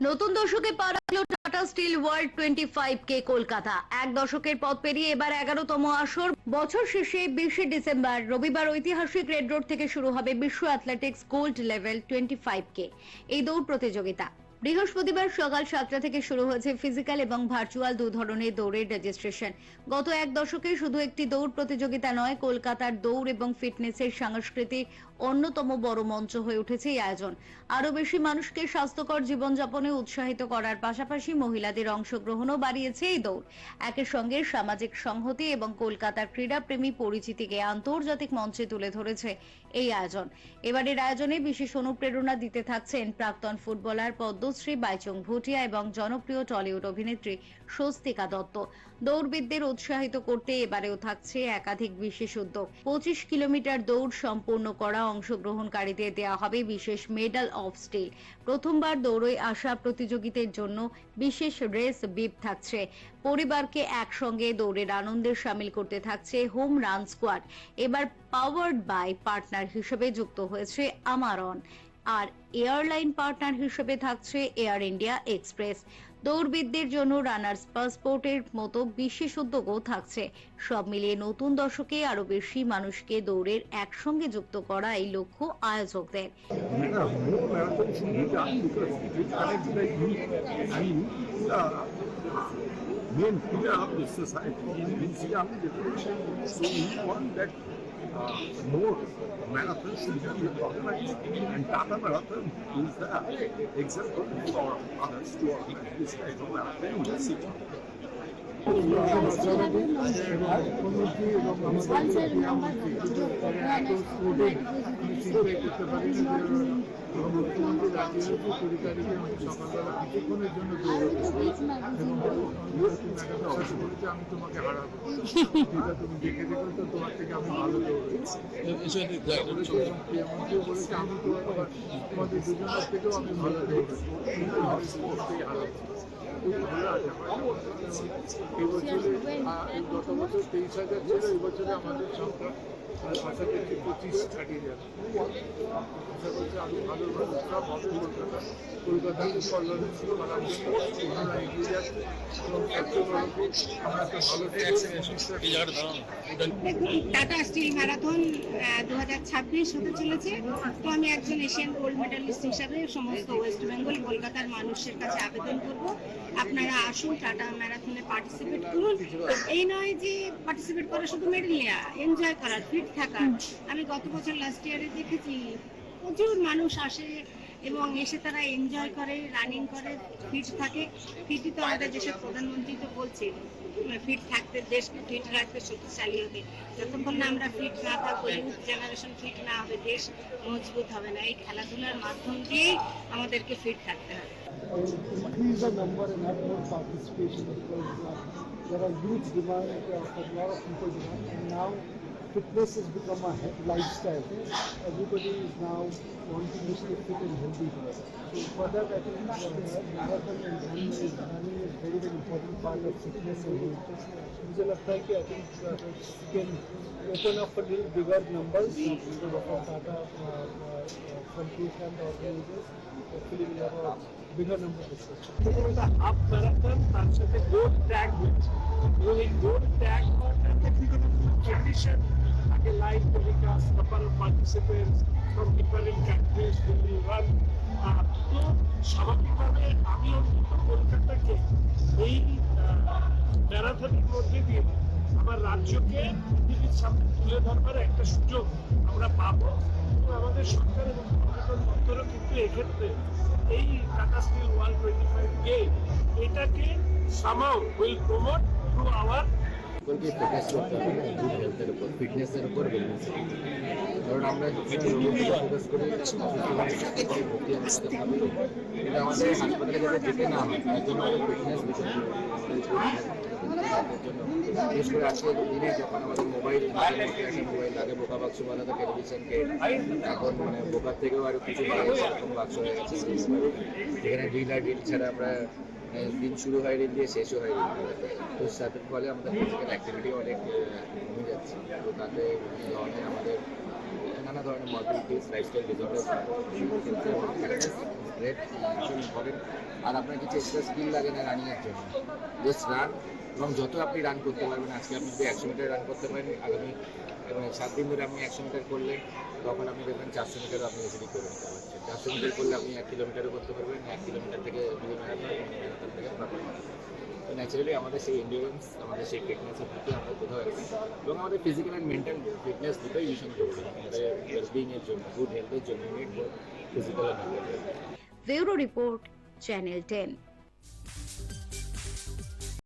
নতুন দশকে পা রাখলো টাটা স্টিল ওয়ার্ল্ড 25 কে কলকাতা। এক দশকের পথ পেরিয়ে এবার 11তম আসর। বছর শেষে 20শে ডিসেম্বর রবিবার ঐতিহাসিক রেড রোড থেকে শুরু হবে বিশ্ব অ্যাথলেটিক্স গোল্ড লেভেল 25K এই দৌড় প্রতিযোগিতা। বৃহস্পতিবার সকাল 7টা থেকে শুরু হয়েছে ফিজিক্যাল এবং ভার্চুয়াল দু ধরনের দৌড়ের রেজিস্ট্রেশন। গত এক দশকে শুধু একটি দৌড় প্রতিযোগিতা নয়, কলকাতার দৌড় এবং ফিটনেসের সাংস্কৃতিক অন্যতম বড় মঞ্চ হয়ে উঠেছে এই আয়োজন। আরো বেশি মানুষকে স্বাস্থ্যকর জীবনযাপনে উৎসাহিত করার পাশাপাশি মহিলাদের অংশগ্রহণও বাড়িয়েছে এই দৌড়। একই সঙ্গে সামাজিক সংহতি এবং কলকাতার ক্রীড়াপ্রেমী পরিচিতিকে আন্তর্জাতিক মঞ্চে তুলে ধরেছে এই আয়োজন। এবারের আয়োজনে বিশেষ অনুপ্রেরণা দিতে থাকছেন প্রাক্তন ফুটবলার পদ্মশ্রী বাইচুং ভুটিয়া এবং জনপ্রিয় টলিউড অভিনেত্রী স্বস্তিকা দত্ত। দৌড়বিদদের উৎসাহিত করতে এবারেও থাকছে একাধিক বিশেষ উদ্যোগ। 25 কিলোমিটার দৌড় সম্পূর্ণ করা অংশগ্রহণকারীদের দেওয়া হবে বিশেষ মেডেল অফ স্টিল। প্রথমবার দৌড়ে আসা প্রতিযোগীদের জন্য বিশেষ রেস বিপ থাকছে। পরিবারকে একসঙ্গে দৌড়ের আনন্দে সামিল করতে থাকছে হোম রান স্কোয়াড। এবার পাওয়ার্ড বাই পার্টনার হিসেবে যুক্ত হয়েছে আমারন, আর এয়ারলাইন পার্টনার হিসেবে থাকছে এয়ার ইন্ডিয়া এক্সপ্রেস। দৌড়বিদদের জন্য রানার্স পাসপোর্টের মতো বিশেষ উদ্যোগও থাকছে। সব মিলিয়ে নতুন দশকে আরো বেশি মানুষকে দৌড়ের একসঙ্গে যুক্ত করা এই লক্ষ্য আয়োজকদের। Main pillar of the society is young generation. So we want that more marathons should be organized, and Tata Marathon is the example for others to organize this kind of marathon in the city. মুখ্যমন্ত্রী রাজি হয়েছে 20 তারিখে আমি সকালবেলা কিছুক্ষণের জন্য আশা করেছি আমি তোমাকে হারাবো, যেটা তুমি দেখে দেখো তো তোমার থেকে আমি ভালো দৌড়েছি। প্রিয়মন্ত্রীও বলেছে আমি তোমাদের দুজনের থেকেও আমি ভালো দৌড়েছি, হারাবো। গত বছর 23,000 ছিল, এই বছরে আমাদের সংখ্যা আশা করছি 25 ছাড়িয়ে যাবে। আশা করছি আমি ভালো সব হবে কলকাতাকে কল্যাণের ছিল ওনারা এগিয়ে যাচ্ছে এবং আমরা একটা ভালো দেখুন, টাটা স্টিল ম্যারাথন 2026 হতে চলেছে। তো আমি একজন এশিয়ান গোল্ড মেডালিস্ট হিসাবে সমস্ত ওয়েস্ট বেঙ্গল কলকাতার মানুষের কাছে আবেদন করব, আপনারা আসুন, টাটা ম্যারাথনে পার্টিসিপেট করুন। এই নয় যে পার্টিসিপেট করা শুধু মেডেল নেওয়া, এনজয় করার, ফিট থাকা। আমি গত বছর লাস্ট ইয়ারে দেখেছি প্রচুর মানুষ আসে এবং এসে তারা এনজয় করে, রানিং করে, ফিট থাকে। ফিটই তো আমাদের দেশের প্রধানমন্ত্রী তো বলছেন ফিট থাকতে, দেশকে ফিট রাখতে, শক্তিশালী হতে। যতক্ষণ না আমরা ফিট না থাকবো, ইউথ জেনারেশন ফিট না হবে, দেশ মজবুত হবে না। এই খেলাধুলার মাধ্যম দিয়েই আমাদেরকে ফিট থাকতে হবে। Increase the number and have more participation because there are huge demand for a lot of people demand, and now fitness has become a lifestyle. Everybody is now wanting to stay fit and healthy. So for that, I think marathon and running is very very important part of fitness and health. मुझे लगता है कि I think can open up for little bigger numbers from Tata from Cruise and organizers. Hopefully we have a bigger number of discussions. The half marathon তার সাথে গোল tag হয়েছে এবং এই গোল tag হওয়াটা ব্যক্তিগত condition like a live telecast, couple of participants from different countries will run. তো স্বাভাবিকভাবে আমি অন্তত কলকাতাকে এই ম্যারাথনের মধ্যে দিয়ে আমার রাজ্যকে পৃথিবীর সামনে তুলে ধরবার একটা সুযোগ আমরা পাবো। এবং আমাদের সরকার এবং পর্যটন দপ্তরও কিন্তু এক্ষেত্রে এই টাটা স্টিল ওয়ার্ল্ড 25K এটাকে সামাও উইল প্রমোট থ্রু আওয়ার। সকলকে ফোকাস করতে হবে গুড হেলথের উপর, ফিটনেসের উপর, ওয়েলনেসের উপর। কারণ আমরা ফোকাস করে ভর্তি আমাদের ভাবি, কিন্তু আমাদের হাসপাতালে যাতে যেতে না হয় তার জন্য আমাদের ফিটনেস বিষয় তাদের জন্য। বিশেষ করে আজকের দিনে যখন আমাদের মোবাইল আগে বোকা বাক্স বানাতো টেলিভিশনকে, এখন মানে বোকার থেকেও আরো কিছু এরকম বাক্স হয়ে গেছে, যেখানে রিল আর রিল ছাড়া আমরা দিন শুরু হয় রিল দিয়ে, শেষও হয় রিল দিয়ে। তো তাদের ফলে আমাদের ফিজিক্যাল অ্যাক্টিভিটি অনেক কমে যাচ্ছে। তো তাতে বিভিন্ন ধরনের আমাদের নানা ধরনের মর্বিডিটিস, লাইফস্টাইল ডিসঅর্ডার গ্রেট, ভীষণ ইম্পর্টেন্ট। আর আপনার কিছু এক্সট্রা স্কিল লাগে না রানিংয়ের জন্য, জাস্ট রান। এবং যত আপনি রান করতে পারবেন, আজকে আপনি যদি 100 মিটার রান করতে পারেন, আগামী 7 দিন ধরে আপনি 100 মিটার করলে তখন আপনি দেখবেন 400 মিটারও আপনি ইজিলি করে নিতে পারছেন। 400 মিটার করলে আপনি 1 কিলোমিটারও করতে পারবেন, 1 কিলোমিটার থেকে মিনি ম্যারাথন, ম্যারাথন থেকে প্রপার ম্যারাথন। তো ন্যাচারালি আমাদের সেই এন্ডিউরেন্স, আমাদের সেই ফিটনেসের প্রতি আমরা কোথাও একটা, এবং আমাদের ফিজিক্যাল অ্যান্ড মেন্টাল ফিটনেস দুটোই ভীষণ জরুরি আমাদের ওয়েলবিংয়ের জন্য, গুড হেলথের জন্য। Need physical and mental. Bureau report, channel 10।